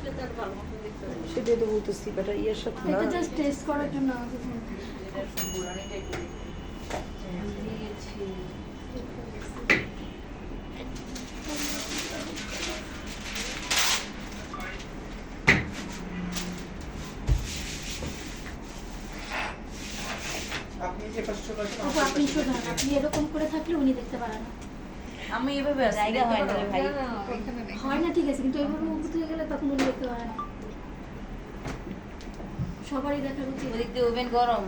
আসলে তার ভালো মতো দেখতে পারবে। সেটাই তো বলতেছি বাট ইয়ের সাথে না এটা জাস্ট টেস্ট করার জন্য আমাকে ফোন এটা বুড়ানিটাই দিয়েছি। আপনি যে পাশে চলে আসেন আপু আপনি শোনেন, আপনি এরকম করে থাকলে উনি দেখতে পারে না। আমি এভাবে আছি, জায়গা দেখতে হয় না পারো? রে ভাই। হয় না ঠিক আছে, কিন্তু এইভাবে উপর থেকে গেলে তখন উনি দেখতে পারে না। সবারই দেখার উচিত। ওদিক দিয়ে ওভেন গরম।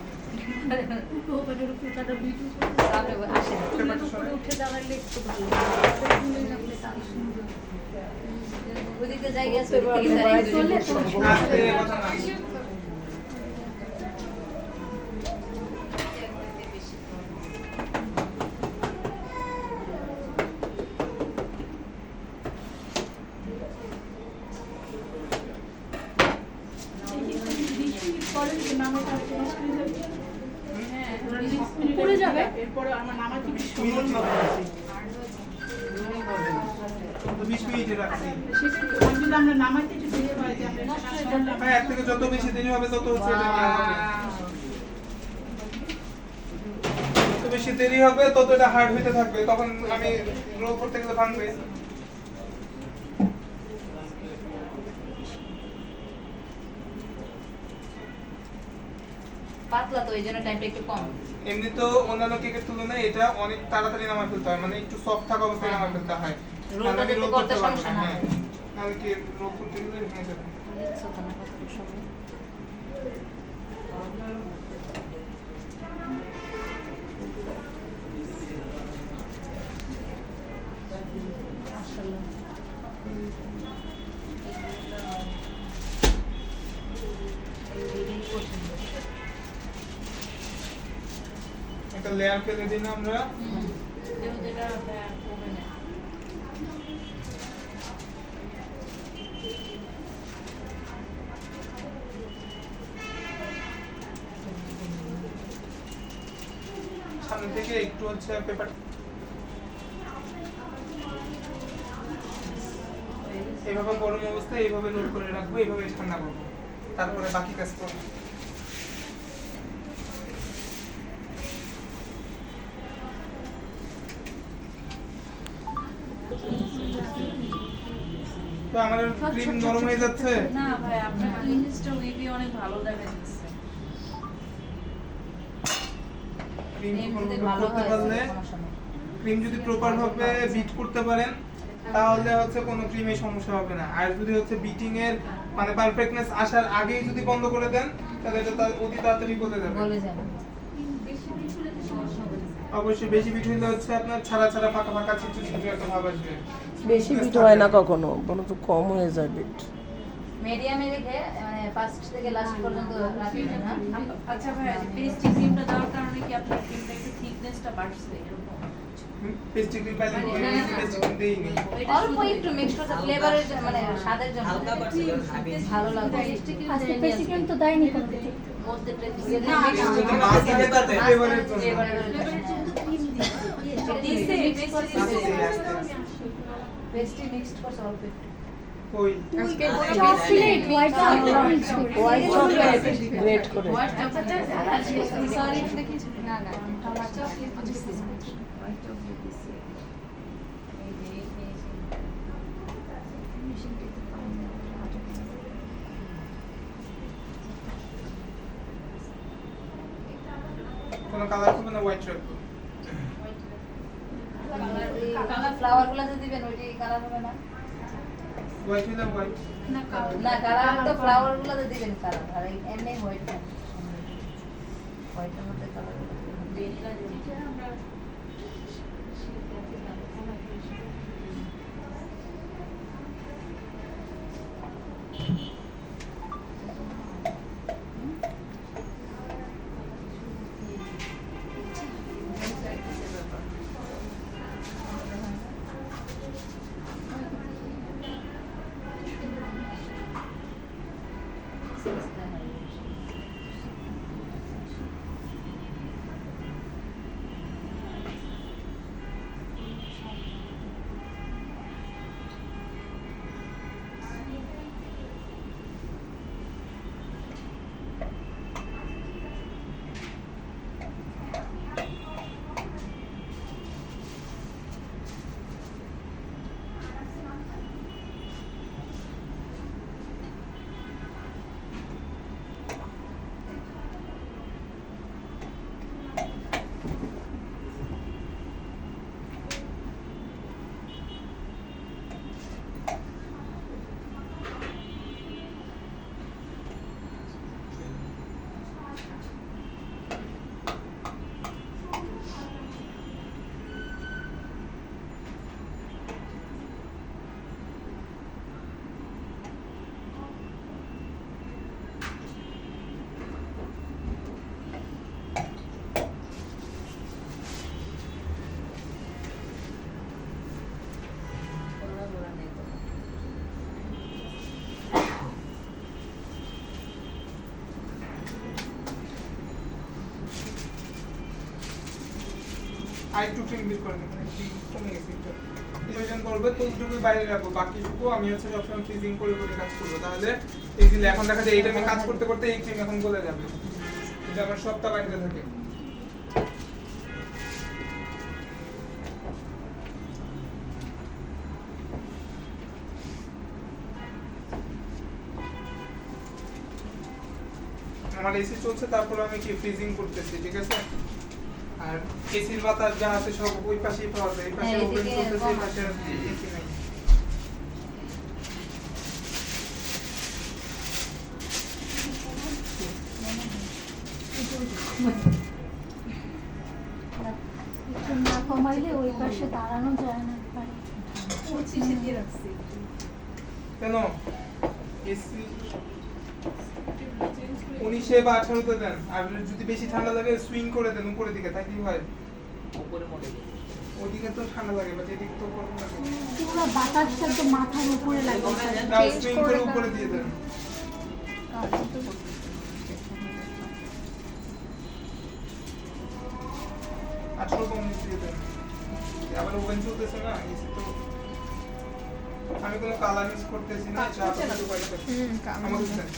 ওপেনের উপরে তারা ভিডিও তারপরে আসে না। চুলের উপরে উঠে দাঁড়ালে একটু ভালো ওদিক দিয়ে জায়গা আছে, বুঝতে ওদিক থেকে পারবো, দাঁড়িয়ে চলে তো। আস্তে কথা না পড়ে যাবে। এরপরে আমার নামাতে বেশি সময় মিনিট হবে। তো 20 মিনিটে রাখছি ওই জন্য আমরা নামাইতে একটু দেরি হয় যে আমরা এটা কাজ করলাম। ভাই এর থেকে যত বেশি দেরি হবে তত হচ্ছে এটা নিয়ে হবে যত বেশি দেরি হবে তত এটা হার্ড হইতে থাকবে তখন আমি রোল করতে গেলে ভাঙবে পাতলা তো এই জন্য টাইমটা একটু কম। এমনি তো অন্যান্য কেকের তুলনায় এটা অনেক তাড়াতাড়ি নামায় ফেলতে হয় মানে একটু সফট থাকা অবস্থায় নামায় ফেলতে হয় রোলটা তাহলে আমি যাতে রোল করতে করতে পারবো সমস্যা না না হ্যাঁ হয়। আমি কি রোল করতে গেলে ভেঙে যাবে দেখছো তো না কতটুকু সময়। মাশাআল্লাহ। একটা লেয়ার ফেলে দিই না আমরা যেটা ওভেনে সামনে থেকে একটু হচ্ছে পেপার এইভাবে গরম অবস্থায় এইভাবে রোল করে রাখবো এইভাবে ঠান্ডা করবো তারপরে বাকি কাজ করবো তো আমার ক্রিম নরম হয়ে যাচ্ছে না ভাই, আপনার জিনিসটা উইপি অনেক ভালো দেখা যাচ্ছে। ক্রিম এমনিতে ভালো ভালো করতে হয়, পারলে সমস্যা নেই। ক্রিম যদি প্রপার ভাবে বিট করতে পারেন তাহলে হচ্ছে কোনো ক্রিমে সমস্যা হবে না আর যদি হচ্ছে বিটিং এর মানে পারফেক্টনেস আসার আগেই যদি বন্ধ করে দেন তাহলে এটা অতি তাড়াতাড়ি গলে যাবে বলে যাবে। অবশ্যই বেশি বিট হইলে হচ্ছে আপনার ছাড়া ছাড়া ফাঁকা ফাঁকা ছিটু ছিটু একটা ভাব আসবে বেশি বিট হয় না কখনো বরঞ্চ কম হয়ে যায় বিট মিডিয়ামে রেখে মানে ফার্স্ট থেকে লাস্ট পর্যন্ত রাখবেন না। আচ্ছা ভাই, পেস্ট্রি ক্রিমটা দেওয়ার কারণে কি আপনার ক্রিমটা একটু থিকনেসটা বাড়ছে এরকম? পেস্ট্রি ক্রিম পাইলে পেস্ট্রি ক্রিম দেই নেই এটা অল্প শুধু একটু মিক্স করতে ফ্লেভারের মানে স্বাদের জন্য হালকা বাড়ছে কারণ হাবি ভালো লাগবে। আজকে প্রেসিডেন্ট তো দেয়নি কোনো কিছু। মধ্যে না, যদি মাছ দিতে পারবে ফ্লেভারের জন্য দিছে, আস্তে আস্তে পেস্ট্রি মিক্সড করছে অল্প একটু। ওই চকলেট হোয়াইট চকলেট মিক্স করে। হোয়াইট চকলেট গ্রেট করে হোয়াইট চকলেট সরি কিছু না না কোনো কালার হবে না হোয়াইট রাখবো কালার ফ্লাওয়ার গুলো যে দিবেন ওইটি কালার হবে না। হোয়াইট হইলে হোয়াইট না কালার তো ফ্লাওয়ার গুলো যে দিবেন কালার আর এমনি হোয়াইট না হোয়াইটের মধ্যে কালার আরেকটু ক্রিম বিট করে দেবেন, একটু কমে গেছে একটু। ডিসিশন করবে ততটুকুই বাইরে রাখবো, বাকিটুকু আমি হচ্ছে সবসময় ফ্রিজিং করে করে কাজ করবো, তাহলে ইজিলি এখন দেখা যায় এইটা আমি কাজ করতে করতে এই ক্রিম এখন গলে যাবে, এটা আমার সবটা বাইরে থাকে। আমার এসি চলছে, তারপর আমি কি ফ্রিজিং করতেছি, ঠিক আছে? আর এসির বাতাস যা আছে সব ওই পাশেই পাওয়া যায়, এই পাশে হ্যাঁ, ওপেন এদিকে চলতেছে, এই কম পাশে আছে। এসি নাই। একটু না কমাইলে ওই পাশে দাঁড়ানো যায় না পারে। কেন এসি 19 বা 18 তে দেন, আর যদি বেশি ঠান্ডা লাগে সুইং করে দেন উপরের দিকে, তাই কি হয়? ওদিকে তো ঠান্ডা লাগে, বাট এদিকে তো গরম লাগে। পুরো বাতাসটা তো মাথার উপরে লাগে। না, সুইং করে উপরে দিয়ে দেন। আঠারো কম দিয়ে দেন, আবার ওভেন চলতেছে না, এসি তো। আমি কোনো কালার মিক্স করতেছি না, চা তো বাইরে করছি। আমাকে দেন।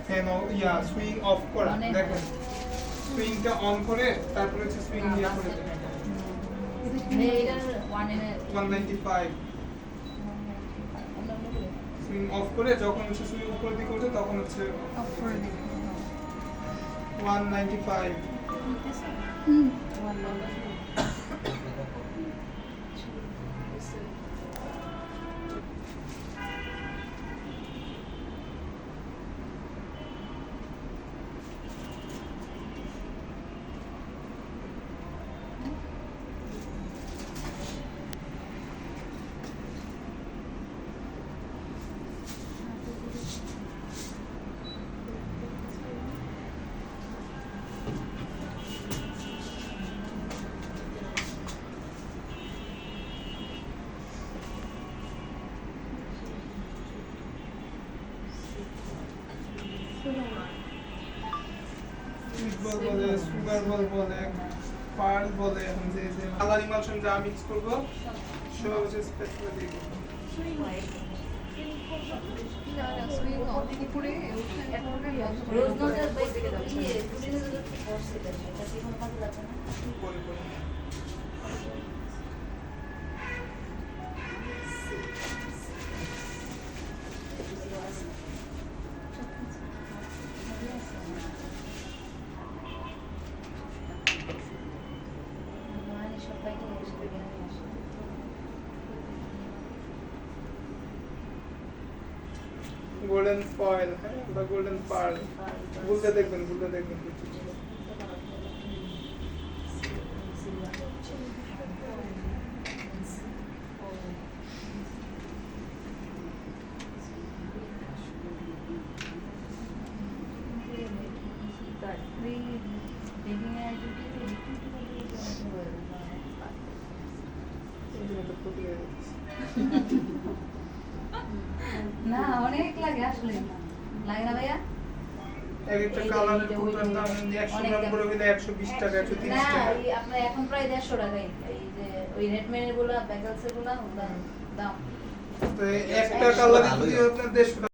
ফ্যান ইয়া সুইং অফ করা, অনেক। দেখেন সুইংটা অন করে তারপরে হচ্ছে সুইং দিয়ে করে দেন। 195 সুইং অফ করে যখন হচ্ছে সুইং উপরের দিকে ওঠে তখন হচ্ছে 195। হুম। সুইট বল বলে, সুগার বল বলে, পার্ল বলে, এখন যে যে কালার ইমালশন যা মিক্স করব সব হচ্ছে স্পেসিফিক দিয়ে করব। রোজ নজর বাইরে গেল ইয়ে পুলিশ ফোর্স এটা কি কোনো কাজ লাগবে না। পরে পরে গোল্ডেন ফয়েল, হ্যাঁ, বা গোল্ডেন পার্ল, বলতে দেখবেন, বলতে দেখবেন। না অনেক লাগে আসলে, লাগে না ভাইয়া? এক একটা কালারের কোটার দাম 100 গ্রাম করে হলে 120 টাকা, 130 না টাকা। এই আপনার এখন প্রায় 150 টাকাই, এই যে ওই রেডমেনের গুলা ব্যাগলসের গুলা দাম। তো একটা কালারে যদি আপনার 150